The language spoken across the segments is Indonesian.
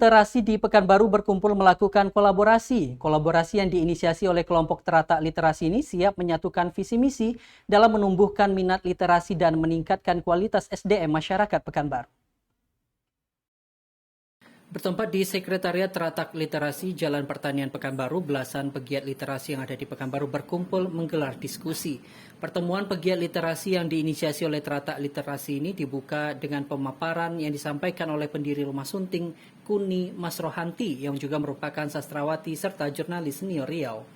Literasi di Pekanbaru berkumpul melakukan kolaborasi. Kolaborasi yang diinisiasi oleh kelompok Teratak Literasi ini siap menyatukan visi misi dalam menumbuhkan minat literasi dan meningkatkan kualitas SDM masyarakat Pekanbaru. Bertempat di Sekretariat Teratak Literasi Jalan Pertanian Pekanbaru, belasan pegiat literasi yang ada di Pekanbaru berkumpul menggelar diskusi. Pertemuan pegiat literasi yang diinisiasi oleh Teratak Literasi ini dibuka dengan pemaparan yang disampaikan oleh pendiri Rumah Sunting, Kuni Masrohanti, yang juga merupakan sastrawati serta jurnalis senior Riau.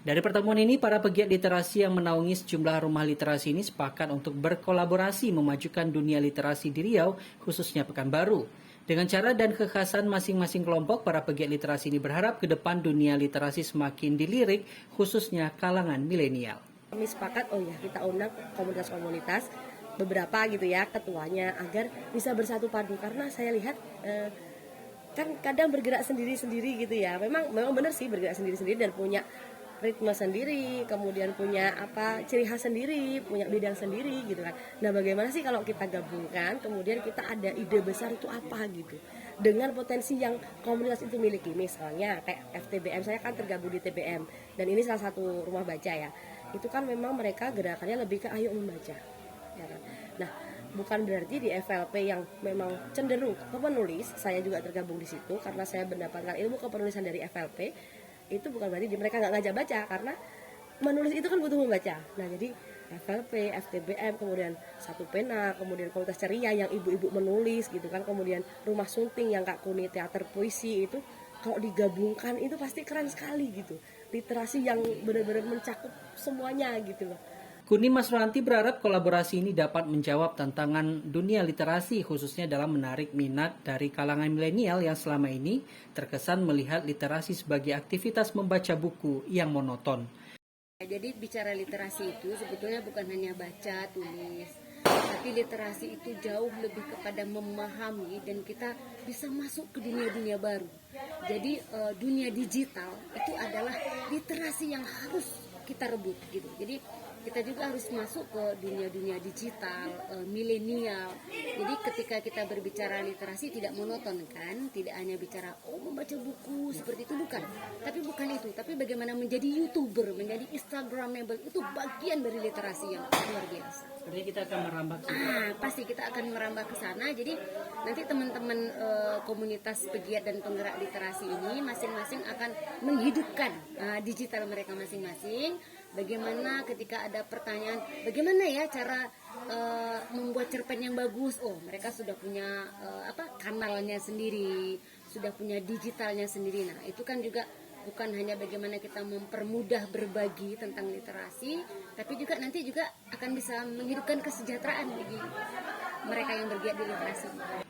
Dari pertemuan ini, para pegiat literasi yang menaungi sejumlah rumah literasi ini sepakat untuk berkolaborasi memajukan dunia literasi di Riau, khususnya Pekanbaru. Dengan cara dan kekhasan masing-masing kelompok, para pegiat literasi ini berharap ke depan dunia literasi semakin dilirik, khususnya kalangan milenial. Kami sepakat, kita undang komunitas-komunitas, beberapa gitu ya, ketuanya, agar bisa bersatu padu. Karena saya lihat, kan kadang bergerak sendiri-sendiri gitu ya. Memang benar sih bergerak sendiri-sendiri dan punya ritme sendiri, kemudian punya ciri khas sendiri, punya bidang sendiri gitu kan. Nah, bagaimana sih kalau kita gabungkan, kemudian kita ada ide besar itu apa gitu, dengan potensi yang komunitas itu miliki. Misalnya kayak FTBM, saya kan tergabung di TBM dan ini salah satu rumah baca ya. Itu kan memang mereka gerakannya lebih ke ayo membaca, ya kan. Nah, bukan berarti di FLP yang memang cenderung ke penulis, saya juga tergabung di situ karena saya mendapatkan ilmu kepenulisan dari FLP. Itu bukan berarti mereka nggak ngajak baca, karena menulis itu kan butuh membaca. Nah, jadi FLP, FTBM, kemudian Satu Pena, kemudian Komunitas Ceria yang ibu-ibu menulis gitu kan, kemudian Rumah Sunting yang Kak Kuni teater puisi, itu kalau digabungkan itu pasti keren sekali gitu. Literasi yang benar-benar mencakup semuanya gitu loh. Kuni Masrohanti berharap kolaborasi ini dapat menjawab tantangan dunia literasi, khususnya dalam menarik minat dari kalangan milenial yang selama ini terkesan melihat literasi sebagai aktivitas membaca buku yang monoton. Jadi bicara literasi itu sebetulnya bukan hanya baca, tulis, tapi literasi itu jauh lebih kepada memahami dan kita bisa masuk ke dunia-dunia baru. Jadi dunia digital itu adalah literasi yang harus kita rebut gitu. Jadi kita juga harus masuk ke dunia-dunia digital, milenial. Jadi ketika kita berbicara literasi tidak monoton kan, tidak hanya bicara membaca buku seperti itu, bukan. Tapi bukan itu, tapi bagaimana menjadi YouTuber, menjadi Instagramable, itu bagian dari literasi yang luar biasa. Artinya kita akan merambah ke Pasti kita akan merambah ke sana. Jadi nanti teman-teman komunitas pegiat dan penggerak literasi ini masing-masing akan menghidupkan digital mereka masing-masing. Bagaimana ketika ada pertanyaan, bagaimana ya cara membuat cerpen yang bagus? Mereka sudah punya kanalnya sendiri, sudah punya digitalnya sendiri. Nah, itu kan juga bukan hanya bagaimana kita mempermudah berbagi tentang literasi, tapi juga nanti juga akan bisa menghidupkan kesejahteraan bagi mereka yang bergiat di literasi.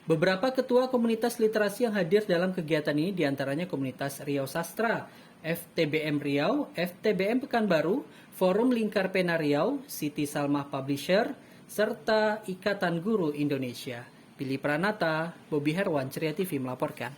Beberapa ketua komunitas literasi yang hadir dalam kegiatan ini diantaranya komunitas Riau Sastra, FTBM Riau, FTBM Pekanbaru, Forum Lingkar Pena Riau, Siti Salmah Publisher, serta Ikatan Guru Indonesia. Billy Pranata, Bobby Herwan, Ceria TV melaporkan.